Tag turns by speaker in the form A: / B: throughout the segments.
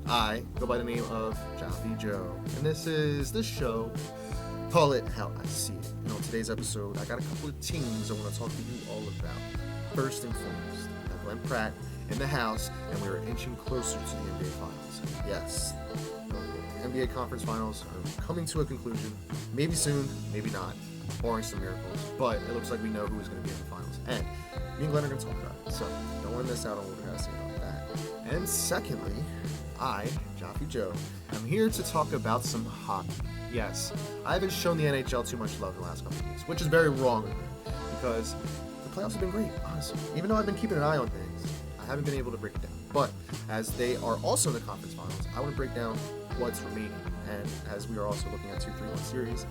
A: I go by the name of Joffey Joe, and this is the show. Call it how I see it. And on today's episode, I got a couple of teams I want to talk to you all about. First and foremost, I have Pratt in the house, and we are inching closer to the NBA Finals. Yes, the NBA Conference Finals are coming to a conclusion. Maybe soon, maybe not, barring some miracles. But it looks like we know who is going to be in the finals, and me and Glenn are going to talk about it. So don't want to miss out on what we're going to say about that. And secondly, I, Joffey Joe, am here to talk about some hockey. Yes, I haven't shown the NHL too much love the last couple of weeks, which is very wrong of me, because the playoffs have been great, honestly. Even though I've been keeping an eye on things, I haven't been able to break it down. But as they are also in the conference finals, I want to break down what's remaining. And as we are also looking at 2-3-1 series,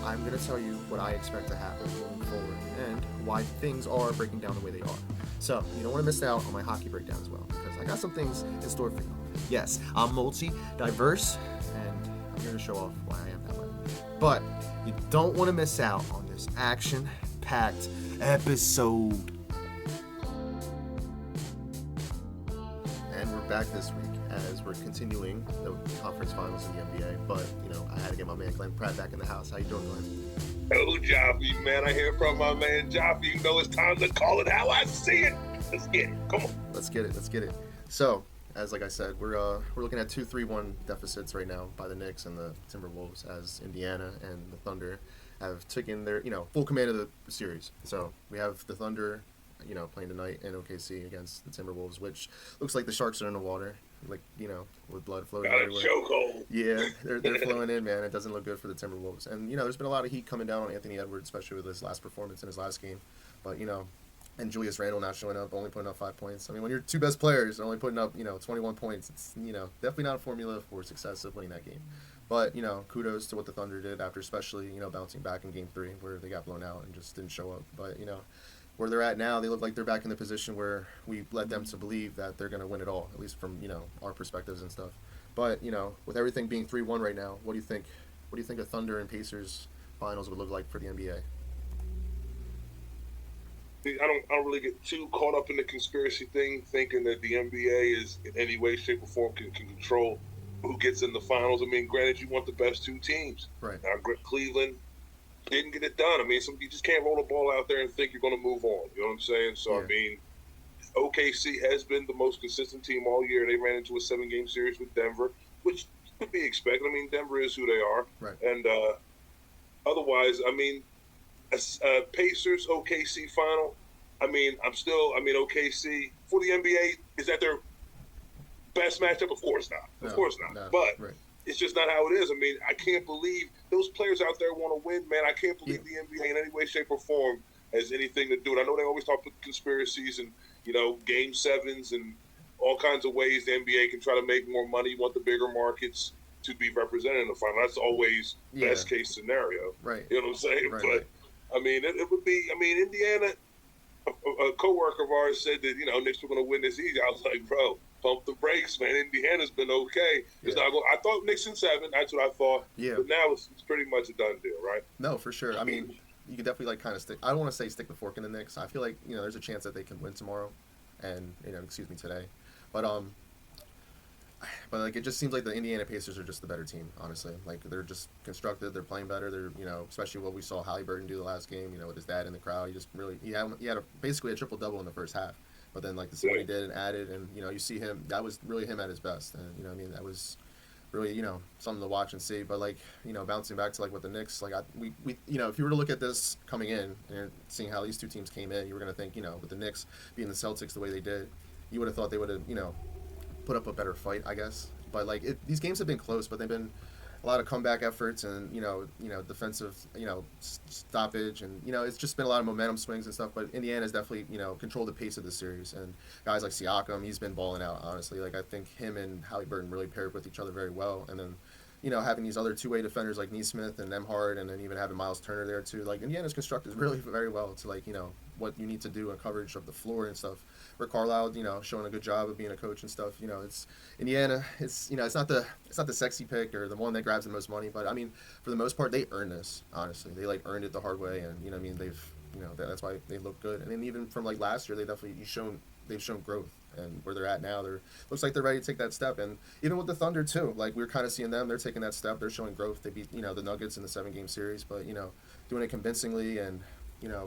A: I'm going to tell you what I expect to happen moving forward and why things are breaking down the way they are. So you don't want to miss out on my hockey breakdown as well, because I got some things in store for you. Yes, I'm multi-diverse, and I'm here to show off why I am that way. But you don't want to miss out on this action-packed episode. And we're back this week as we're continuing the conference finals in the NBA. But, I had to get my man Glenn Pratt back in the house. How you doing, Glenn?
B: Oh, Joffey, man. I hear from my man Joffey. You know it's time to call it how I see it. Let's get it. Come on.
A: Let's get it. So, as like I said, we're looking at 2-3-1 deficits right now by the Knicks and the Timberwolves, as Indiana and the Thunder have taken their full command of the series. So we have the Thunder playing tonight in OKC against the Timberwolves, which looks like the Sharks are in the water, with blood floating everywhere.
B: Chokehold.
A: Yeah, they're flowing in, man. It doesn't look good for the Timberwolves, and there's been a lot of heat coming down on Anthony Edwards, especially with his last performance in his last game, but and Julius Randle not showing up, only putting up 5 points. I mean, when your two best players are only putting up, 21 points, it's, definitely not a formula for success of winning that game. But, kudos to what the Thunder did after especially, bouncing back in Game 3 where they got blown out and just didn't show up. But, where they're at now, they look like they're back in the position where we led them to believe that they're going to win it all, at least from, our perspectives and stuff. But, with everything being 3-1 right now, what do you think? What do you think a Thunder and Pacers finals would look like for the NBA?
B: I don't really get too caught up in the conspiracy thing, thinking that the NBA is in any way, shape, or form can control who gets in the finals. I mean, granted, you want the best two teams.
A: Right.
B: Now, Cleveland didn't get it done. I mean, you just can't roll the ball out there and think you're going to move on. You know what I'm saying? So, yeah. I mean, OKC has been the most consistent team all year. They ran into a 7-game series with Denver, which could be expected. I mean, Denver is who they are.
A: Right.
B: And otherwise, I mean, Pacers OKC final. OKC for the NBA, is that their best matchup? Of course not.
A: No,
B: but
A: right.
B: It's just not how it is. I mean, I can't believe those players out there want to win, man. I can't believe the NBA in any way, shape, or form has anything to do with it. I know they always talk about conspiracies and game sevens and all kinds of ways the NBA can try to make more money. You want the bigger markets to be represented in the final. That's always best case scenario.
A: Right.
B: You know what I'm saying?
A: Right,
B: but
A: right.
B: I mean, it would be. I mean, Indiana. A coworker of ours said that Knicks were going to win this easy. I was like, bro, pump the brakes, man. Indiana's been okay. It's not going. I thought Knicks in 7. That's what I thought.
A: Yeah.
B: But now it's pretty much a done deal, right?
A: No, for sure. I mean, you could definitely kind of stick. I don't want to say stick the fork in the Knicks. I feel like there's a chance that they can win tomorrow, and today, but like it just seems like the Indiana Pacers are just the better team, honestly. Like they're just constructed, they're playing better. They're especially what we saw Haliburton do the last game. With his dad in the crowd, he had basically a triple double in the first half. But then to see what he did and added, and you see him, that was really him at his best. And that was really something to watch and see. But bouncing back to what the Knicks we if you were to look at this coming in and seeing how these two teams came in, you were gonna think with the Knicks being the Celtics the way they did, you would have thought they would have put up a better fight, I guess. But these games have been close, but they've been a lot of comeback efforts and defensive stoppage, and it's just been a lot of momentum swings and stuff. But Indiana's definitely controlled the pace of the series, and guys like Siakam, he's been balling out, honestly. I think him and Haliburton really paired with each other very well, and then having these other two-way defenders like Nesmith and Nembhard, and then even having Miles Turner there too. Indiana's constructed really very well to what you need to do in coverage of the floor and stuff. Rick Carlisle, showing a good job of being a coach and stuff. It's Indiana. It's it's not the sexy pick or the one that grabs the most money, but I mean, for the most part, they earned this. Honestly, they earned it the hard way, and they've that's why they look good. And then even from last year, they've shown growth. and where they're at now, looks like they're ready to take that step. And even with the Thunder too, like we're kind of seeing them, they're taking that step. They're showing growth. They beat the Nuggets in the 7-game series, but doing it convincingly and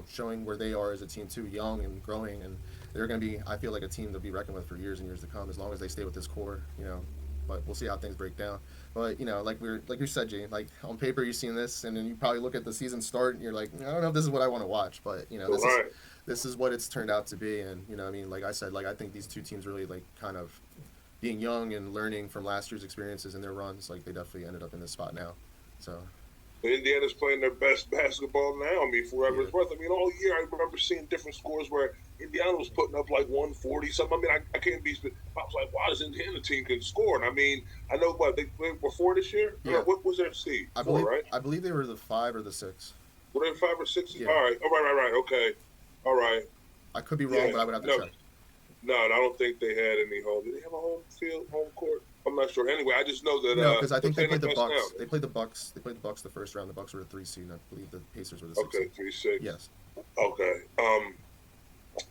A: showing where they are as a team too, young and growing, and they're going to be, I feel like, a team to be reckoned with for years and years to come, as long as they stay with this core. But we'll see how things break down. But like you said, Jay, like on paper you've seen this, and then you probably look at the season start and you're like, I don't know if this is what I want to watch, but this is what it's turned out to be. And like I said, like I think these two teams really like kind of being young and learning from last year's experiences and their runs, like they definitely ended up in this spot now. So
B: Indiana's playing their best basketball now. I mean, for whatever it's worth. I mean, all year I remember seeing different scores where Indiana was putting up like 140 something. I mean, I can't be. I was like, why does Indiana team can score? And I mean, I know they were 4 this year.
A: Yeah.
B: What was their seed?
A: I
B: 4,
A: believe,
B: right?
A: I believe they were the 5 or the 6.
B: Were they 5 or 6?
A: Yeah.
B: All right. Okay. All right.
A: I could be wrong, but I would have to check.
B: No, I don't think they had any home. Did they have a home court? I'm not sure. Anyway, I just know that.
A: No, because I think they played the Bucks.
B: Now.
A: They played the Bucks. They played the Bucks the first round. The Bucks were a 3 seed. I believe the Pacers were the 6
B: seed. Okay, 3-6.
A: Yes.
B: Okay.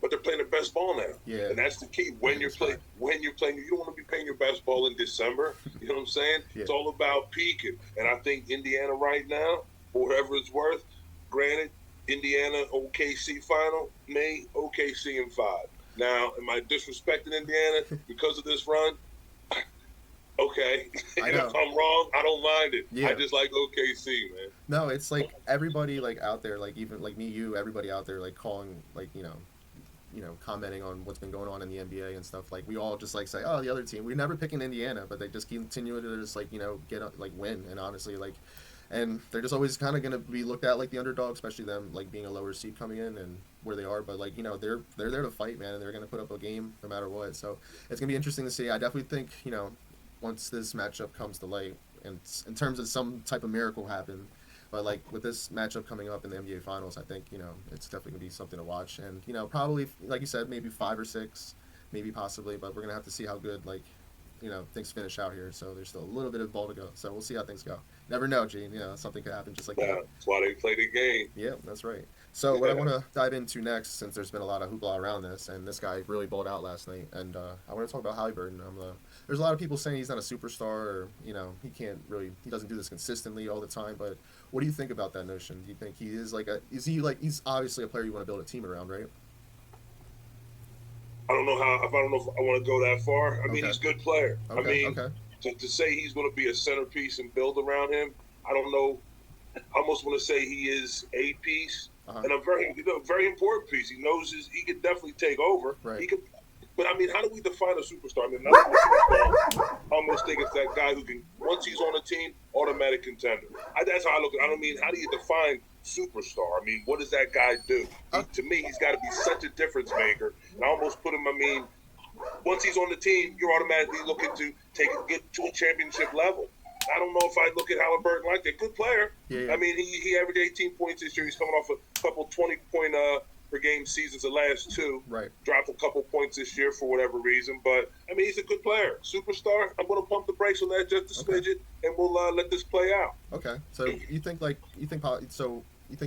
B: But they're playing their best ball now.
A: Yeah.
B: And that's the key. When you're playing, you don't want to be playing your best ball in December. You know what I'm saying?
A: Yeah.
B: It's all about peaking. And I think Indiana right now, for whatever it's worth, granted, Indiana OKC final, May OKC in 5. Now, am I disrespecting Indiana because of this run? Okay.
A: I know.
B: If I'm wrong, I don't mind it.
A: Yeah.
B: I just like OKC, man.
A: No, it's like everybody like out there, like even like me, you, everybody out there, like calling, like commenting on what's been going on in the NBA and stuff. Like we all just like say, oh, the other team. We're never picking Indiana, but they just continue to just like get up, like win, and honestly like. And they're just always kind of going to be looked at like the underdog, especially them like being a lower seed coming in and where they are. But like they're there to fight, man, and they're going to put up a game no matter what. So it's going to be interesting to see. I definitely think once this matchup comes to light, and in terms of some type of miracle happen, but like with this matchup coming up in the NBA Finals, I think it's definitely going to be something to watch. And probably like you said, maybe 5 or 6, maybe possibly, but we're going to have to see how good things finish out here. So there's still a little bit of ball to go. So we'll see how things go. Never know, Gene. Something could happen just like that.
B: That's why they play the game.
A: Yeah, that's right. So what I want to dive into next, since there's been a lot of hoopla around this, and this guy really balled out last night, and I want to talk about Haliburton. There's a lot of people saying he's not a superstar, or he doesn't do this consistently all the time. But what do you think about that notion? Do you think he is he's obviously a player you want to build a team around, right?
B: I don't know if I want to go that far. I mean, he's a good player.
A: Okay.
B: I mean, to say he's going to be a centerpiece and build around him, I don't know. I almost want to say he is a piece and a very important piece. He knows he could definitely take over.
A: Right.
B: He could, but I mean, how do we define a superstar? I mean, not a superstar. I almost think it's that guy who can, once he's on a team, automatic contender. That's how I look at it. I don't mean, how do you define superstar? I mean, what does that guy do? To me, he's got to be such a difference maker. And I almost put him, once he's on the team, you're automatically looking to get to a championship level. I don't know if I look at Haliburton like that. Good player.
A: Yeah.
B: I mean, he averaged 18 points this year. He's coming off a couple 20-point per game seasons the last 2.
A: Right.
B: Dropped a couple points this year for whatever reason. But, I mean, he's a good player. Superstar. I'm going to pump the brakes on that just a smidget, and we'll let this play out.
A: Okay. So you think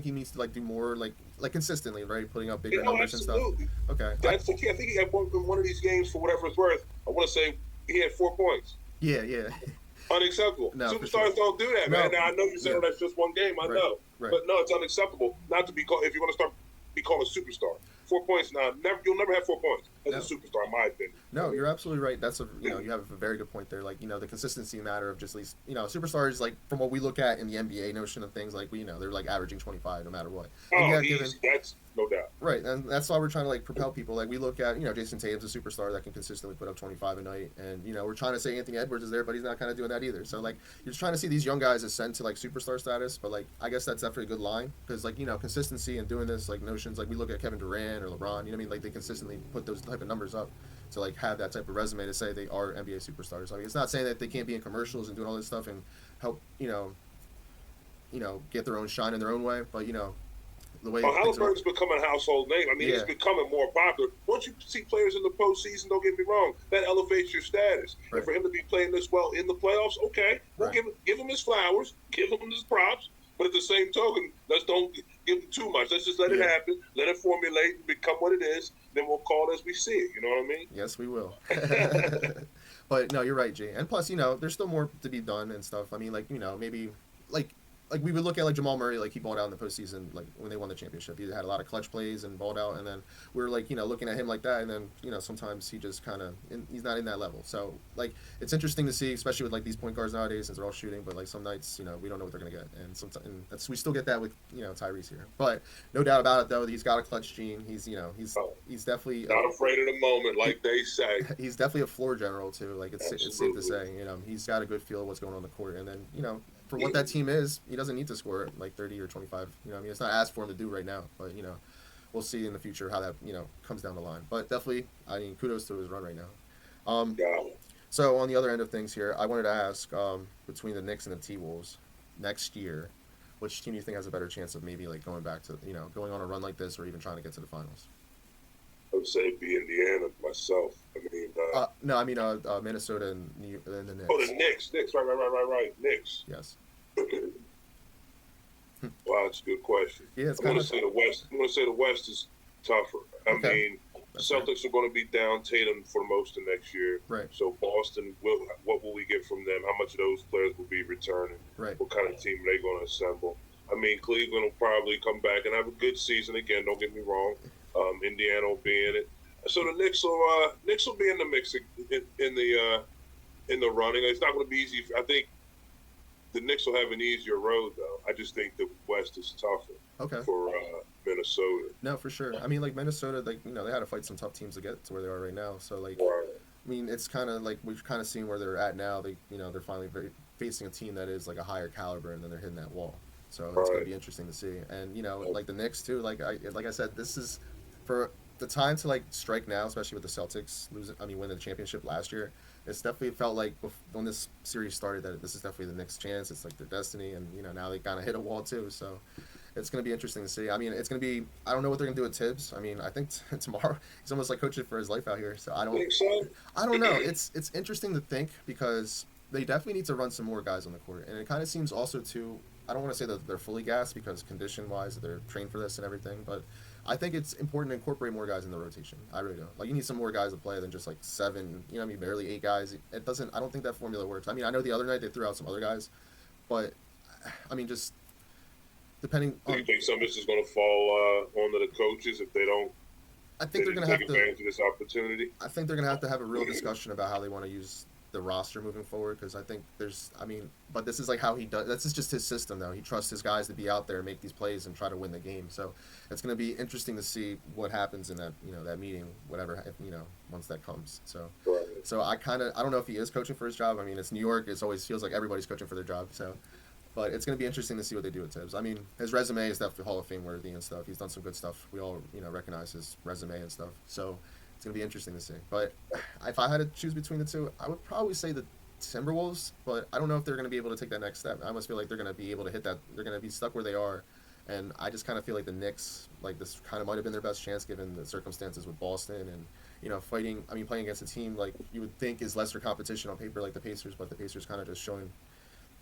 A: he needs to do more like consistently, right? Putting up bigger numbers
B: absolutely.
A: And stuff. Okay.
B: That's the key. I think he had one of these games, for whatever it's worth. I want to say he had 4 points.
A: Yeah.
B: Unacceptable.
A: No,
B: Superstars don't do that, man.
A: No.
B: Now I know you said that's just one game. I know, but no, it's unacceptable not to be called. If you want to start be called a superstar, 4 points now. You'll never have 4 points as a superstar, in my opinion.
A: No, you're absolutely right. That's you have a very good point there. Like the consistency matter of just at least superstars, like from what we look at in the NBA notion of things, like they're like averaging 25 no matter what.
B: That's no doubt.
A: Right, and that's why we're trying to propel people. Like we look at Jason Tatum's a superstar that can consistently put up 25 a night, and we're trying to say Anthony Edwards is there, but he's not kind of doing that either. So you're just trying to see these young guys ascend to superstar status. But I guess that's definitely a good line because consistency and doing this notions we look at Kevin Durant or LeBron. They consistently put those type of numbers up to have that type of resume to say they are NBA superstars. I mean, it's not saying that they can't be in commercials and doing all this stuff and help get their own shine in their own way, but the way
B: Haliburton's becoming a household name. I mean, he's becoming more popular. Once you see players in the postseason, don't get me wrong, that elevates your status. Right. And for him to be playing this well in the playoffs, okay, we'll give him his flowers, give him his props. But at the same token, let's don't give them too much. Let's just let it happen. Let it formulate and become what it is. Then we'll call it as we see it. You know what I mean?
A: Yes, we will. But no, you're right, G. And plus, there's still more to be done and stuff. I mean, maybe like we would look at like Jamal Murray, like he balled out in the postseason, like when they won the championship. He had a lot of clutch plays and balled out, and then we're like looking at him like that, and then sometimes he just kind of he's not in that level. So like it's interesting to see, especially with like these point guards nowadays, since they're all shooting. But like some nights, we don't know what they're gonna get, and sometimes we still get that with Tyrese here. But no doubt about it, though, he's got a clutch gene. He's he's definitely
B: not afraid of the moment, like they say.
A: He's definitely a floor general too. Like it's safe to say, he's got a good feel of what's going on the court, and then for what that team is, he doesn't need to score like 30 or 25. It's not asked for him to do right now, but we'll see in the future how that comes down the line. But definitely, kudos to his run right now. So on the other end of things here, I wanted to ask between the Knicks and the T-Wolves next year, which team do you think has a better chance of maybe like going back to going on a run like this, or even trying to get to the finals?
B: I would say be Indiana myself.
A: No, I mean Minnesota and the Knicks.
B: Oh, the Knicks. Right. Knicks.
A: Yes.
B: Wow, that's a good question.
A: Yeah,
B: I'm going to say the West. I'm going to say the West is tougher. I mean, Celtics are going to be down Tatum for most of next year.
A: Right.
B: So Boston, what will we get from them? How much of those players will be returning?
A: Right.
B: What kind of team are they going to assemble? I mean, Cleveland will probably come back and have a good season again. Don't get me wrong. Indiana will be in it. So the Knicks will be in the mix in the running. It's not going to be easy. I think the Knicks will have an easier road, though. I just think the West is tougher for Minnesota.
A: No, for sure. I mean, like Minnesota, like they had to fight some tough teams to get to where they are right now. So like, I mean, it's kind of like we've kind of seen where they're at now. They they're finally facing a team that is like a higher caliber, and then they're hitting that wall. So it's going to be interesting to see. And like the Knicks too. Like I said, this is for the time to like strike now, especially with the Celtics winning the championship last year. It's definitely felt like when this series started that this is definitely the Knicks' chance. It's like their destiny, and now they kind of hit a wall too. So it's going to be interesting to see. I mean, it's going to be. I don't know what they're going to do with Tibbs. I mean, I think tomorrow he's almost like coaching for his life out here. So I don't know. It's interesting to think because they definitely need to run some more guys on the court, and it kind of seems also too. I don't want to say that they're fully gassed because condition-wise they're trained for this and everything, but I think it's important to incorporate more guys in the rotation. I really do. Like you need some more guys to play than just like 7. Barely 8 guys. It doesn't. I don't think that formula works. I mean, I know the other night they threw out some other guys, but I mean, just depending.
B: Do you think some of this is going to fall onto the coaches if they don't?
A: I think they're going to have
B: take advantage of this opportunity.
A: I think they're going to have a real discussion about how they want to use the roster moving forward, because I think but this is like how he does. That's just his system, though. He trusts his guys to be out there, make these plays, and try to win the game. So it's going to be interesting to see what happens in that that meeting, whatever once that comes. So I don't know if he is coaching for his job. I mean, it's New York. It always feels like everybody's coaching for their job. So, but it's going to be interesting to see what they do with Tibbs. I mean, his resume is definitely Hall of Fame worthy and stuff. He's done some good stuff. We all recognize his resume and stuff. So it's going to be interesting to see. But if I had to choose between the two, I would probably say the Timberwolves, but I don't know if they're going to be able to take that next step. I almost feel like they're going to be able to hit that. They're going to be stuck where they are. And I just kind of feel like the Knicks, like this kind of might have been their best chance given the circumstances with Boston and, playing against a team like you would think is lesser competition on paper like the Pacers, but the Pacers kind of just showing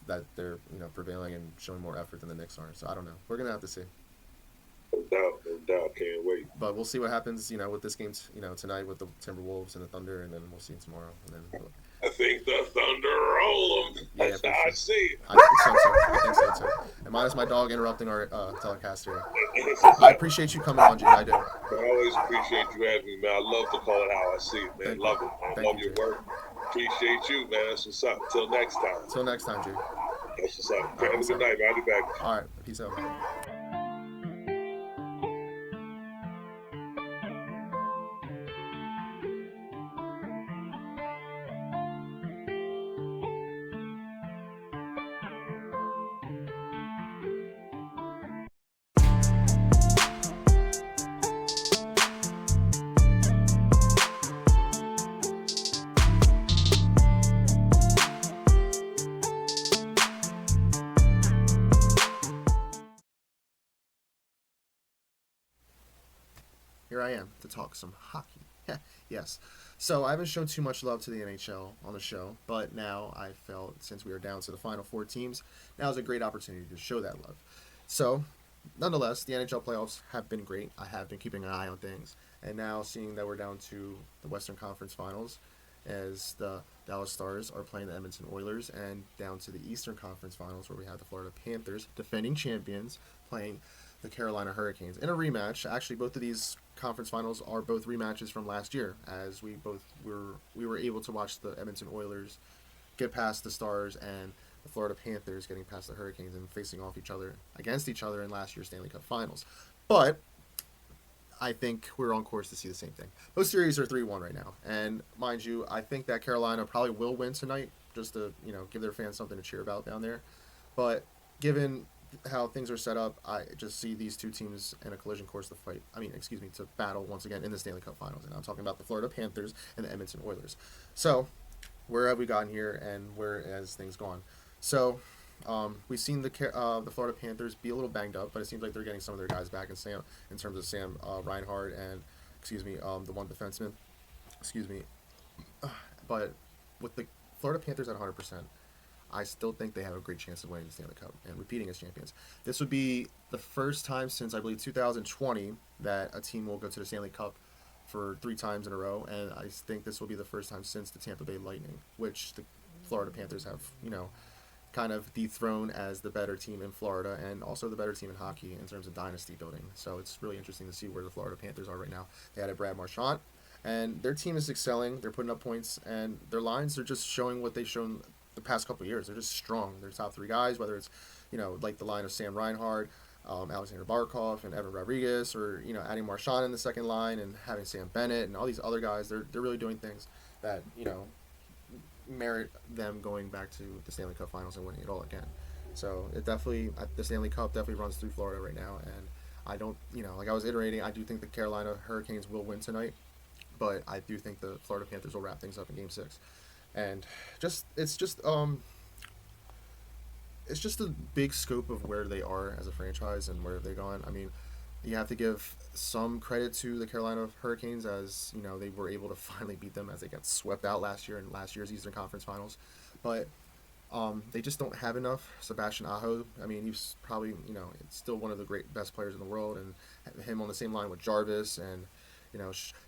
A: that they're, prevailing and showing more effort than the Knicks are. So I don't know. We're going to have to see.
B: No doubt. Can't wait.
A: But we'll see what happens, with this game, tonight with the Timberwolves and the Thunder, and then we'll see tomorrow. And then
B: I think the Thunder roll them.
A: Yeah,
B: that's how I see it.
A: I think so too. And minus my dog interrupting our telecast here. I appreciate you coming on, G. I do.
B: I always appreciate you having me, man. I love to call it how I see it, man. Love it, man. Love your work. Appreciate you, man. That's what's up. Till next time.
A: Till next time, G.
B: That's what's up. Have a good night, man. I'll be back.
A: All right. Peace out, man. Here I am to talk some hockey. Yes. So I haven't shown too much love to the NHL on the show, but now I felt since we are down to the final four teams, now is a great opportunity to show that love. So, nonetheless, the NHL playoffs have been great. I have been keeping an eye on things, and now seeing that we're down to the Western Conference Finals, as the Dallas Stars are playing the Edmonton Oilers, and down to the Eastern Conference Finals where we have the Florida Panthers, defending champions, playing the Carolina Hurricanes in a rematch. Actually, both of these conference finals are both rematches from last year, as we were able to watch the Edmonton Oilers get past the Stars and the Florida Panthers getting past the Hurricanes and facing off each other against each other in last year's Stanley Cup Finals. But I think we're on course to see the same thing. Those series are 3-1 right now, and mind you, I think that Carolina probably will win tonight, just to give their fans something to cheer about down there. But given how things are set up, I just see these two teams in a collision course to fight. To battle once again in the Stanley Cup Finals, and I'm talking about the Florida Panthers and the Edmonton Oilers. So, where have we gotten here, and where has things gone? So, we've seen the Florida Panthers be a little banged up, but it seems like they're getting some of their guys back in terms of Sam Reinhart and the one defenseman, excuse me. But with the Florida Panthers at 100%, I still think they have a great chance of winning the Stanley Cup and repeating as champions. This would be the first time since I believe 2020 that a team will go to the Stanley Cup for 3 times in a row, and I think this will be the first time since the Tampa Bay Lightning, which the Florida Panthers have, kind of dethroned as the better team in Florida and also the better team in hockey in terms of dynasty building. So it's really interesting to see where the Florida Panthers are right now. They had a Brad Marchand, and their team is excelling. They're putting up points, and their lines are just showing what they've shown the past couple of years. They're just strong. Their top 3 guys, whether it's, like the line of Sam Reinhart, Alexander Barkov, and Evan Rodriguez, or, adding Marchand in the second line and having Sam Bennett and all these other guys, they're really doing things that, merit them going back to the Stanley Cup Finals and winning it all again. So the Stanley Cup definitely runs through Florida right now, and I don't, like I was iterating, I do think the Carolina Hurricanes will win tonight, but I do think the Florida Panthers will wrap things up in Game 6. And it's just a big scope of where they are as a franchise and where they've gone. I mean, you have to give some credit to the Carolina Hurricanes, as they were able to finally beat them as they got swept out last year in last year's Eastern Conference Finals. But they just don't have enough. Sebastian Aho, I mean, he's probably it's still one of the best players in the world, and him on the same line with Jarvis and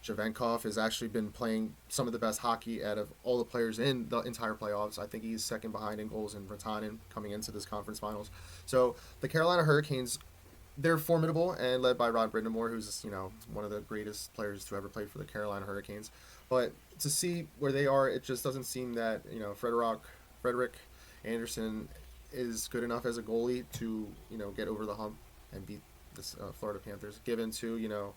A: Shavenkov has actually been playing some of the best hockey out of all the players in the entire playoffs. I think he's second behind in goals in Rantanen coming into this conference finals. So the Carolina Hurricanes, they're formidable and led by Rod Brindamore, who's one of the greatest players to ever play for the Carolina Hurricanes. But to see where they are, it just doesn't seem that Frederick Anderson is good enough as a goalie to get over the hump and beat the Florida Panthers. Given to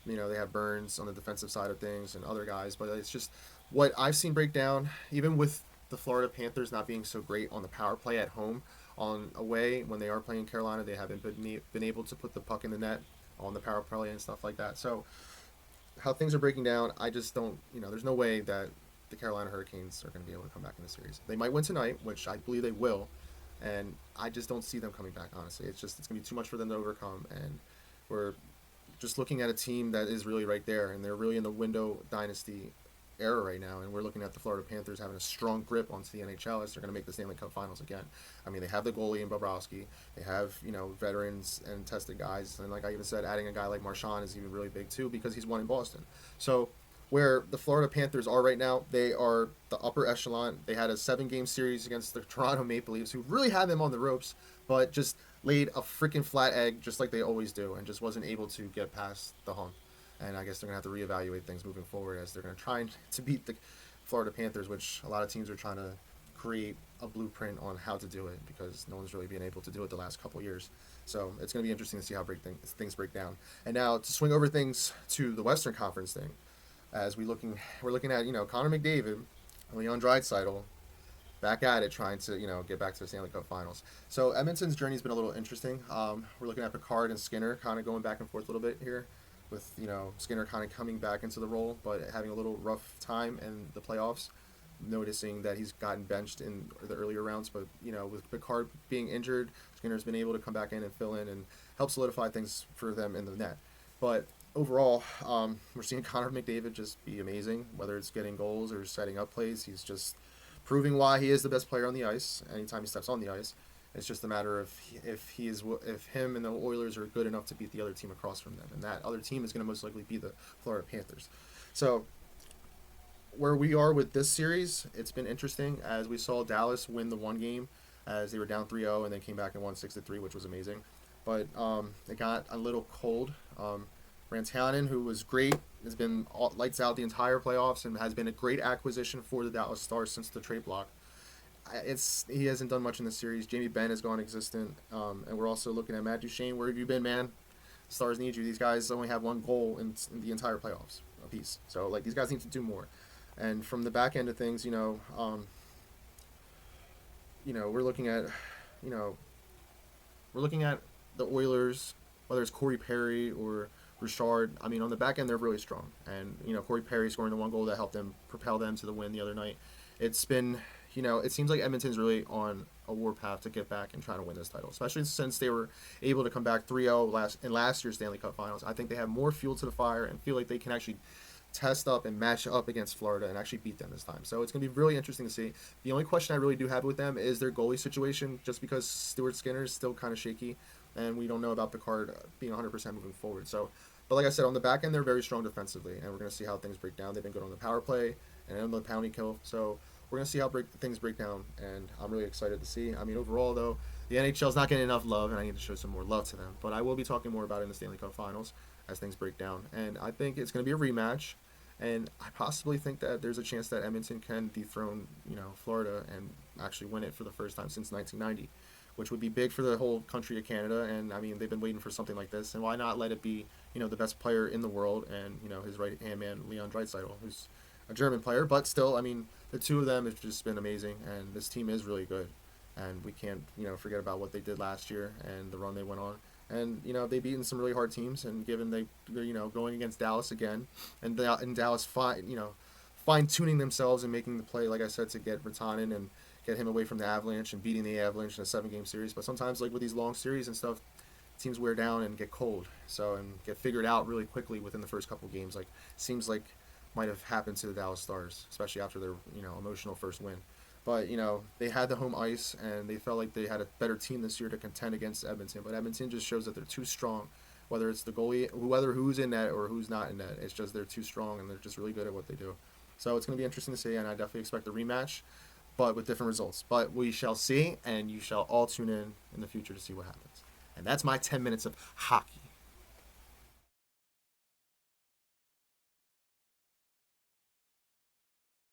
A: they have Burns on the defensive side of things and other guys, but it's just what I've seen break down, even with the Florida Panthers not being so great on the power play at home. On away, when they are playing Carolina, they haven't been able to put the puck in the net on the power play and stuff like that. So how things are breaking down, I just don't, there's no way that the Carolina Hurricanes are going to be able to come back in the series. They might win tonight, which I believe they will, and I just don't see them coming back, honestly. It's going to be too much for them to overcome, and we're just looking at a team that is really right there, and they're really in the window dynasty era right now, and we're looking at the Florida Panthers having a strong grip onto the NHL as they're going to make the Stanley Cup Finals again. I mean, they have the goalie in Bobrovsky, they have veterans and tested guys, and like I even said, adding a guy like Marchand is even really big too because he's won in Boston. So where the Florida Panthers are right now, they are the upper echelon. They had a 7-game series against the Toronto Maple Leafs, who really had them on the ropes, but just laid a freaking flat egg just like they always do, and just wasn't able to get past the hump. And I guess they're going to have to reevaluate things moving forward, as they're going to try to beat the Florida Panthers, which a lot of teams are trying to create a blueprint on how to do it, because no one's really been able to do it the last couple years. So it's going to be interesting to see how things break down. And now to swing over things to the Western Conference thing, as we're looking at Connor McDavid, Leon Draisaitl, back at it, trying to get back to the Stanley Cup Finals. So Edmonton's journey's been a little interesting. We're looking at Picard and Skinner kind of going back and forth a little bit here, with Skinner kind of coming back into the role, but having a little rough time in the playoffs. Noticing that he's gotten benched in the earlier rounds, but with Picard being injured, Skinner's been able to come back in and fill in and help solidify things for them in the net. But overall, we're seeing Connor McDavid just be amazing, whether it's getting goals or setting up plays. He's just proving why he is the best player on the ice. Anytime he steps on the ice, it's just a matter of if him and the Oilers are good enough to beat the other team across from them, and that other team is going to most likely be the Florida Panthers. So where we are with this series, it's been interesting as we saw Dallas win the one game as they were down 3-0 and then came back and won 6-3, which was amazing. But it got a little cold. Rantanen, who was great, has been lights out the entire playoffs and has been a great acquisition for the Dallas Stars since the trade block. He hasn't done much in the series. Jamie Benn has gone existent, and we're also looking at Matt Duchene. Where have you been, man? Stars need you. These guys only have one goal in the entire playoffs apiece. So these guys need to do more. And from the back end of things, we're looking at, the Oilers, whether it's Corey Perry or Bouchard. I mean, on the back end, they're really strong. And, Corey Perry scoring the one goal that helped them propel them to the win the other night. It's been, it seems like Edmonton's really on a warpath to get back and try to win this title, especially since they were able to come back 3-0 in last year's Stanley Cup Finals. I think they have more fuel to the fire and feel like they can actually test up and match up against Florida and actually beat them this time. So it's going to be really interesting to see. The only question I really do have with them is their goalie situation, just because Stuart Skinner is still kind of shaky, and we don't know about Picard being 100% moving forward. So, but like I said, on the back end, they're very strong defensively, and we're going to see how things break down. They've been good on the power play and on the penalty kill. So we're going to see how things break down, and I'm really excited to see. I mean, overall, though, the NHL's not getting enough love, and I need to show some more love to them. But I will be talking more about it in the Stanley Cup Finals as things break down. And I think it's going to be a rematch. And I possibly think that there's a chance that Edmonton can dethrone, Florida and actually win it for the first time since 1990, which would be big for the whole country of Canada. And, I mean, they've been waiting for something like this. And why not let it be, the best player in the world and, his right-hand man, Leon Draisaitl, who's a German player. But still, I mean, the two of them have just been amazing. And this team is really good. And we can't, forget about what they did last year and the run they went on. And, they've beaten some really hard teams, and given they're going against Dallas again, and Dallas fine-tuning themselves and making the play, like I said, to get Rantanen and get him away from the Avalanche and beating the Avalanche in a 7-game series. But sometimes, with these long series and stuff, teams wear down and get cold, and get figured out really quickly within the first couple games. Seems like might have happened to the Dallas Stars, especially after their, emotional first win. But, they had the home ice, and they felt like they had a better team this year to contend against Edmonton. But Edmonton just shows that they're too strong, whether it's the goalie, whether who's in net or who's not in net. It's just they're too strong, and they're just really good at what they do. So it's going to be interesting to see, and I definitely expect a rematch, but with different results. But we shall see, and you shall all tune in the future to see what happens. And that's my 10 minutes of hockey.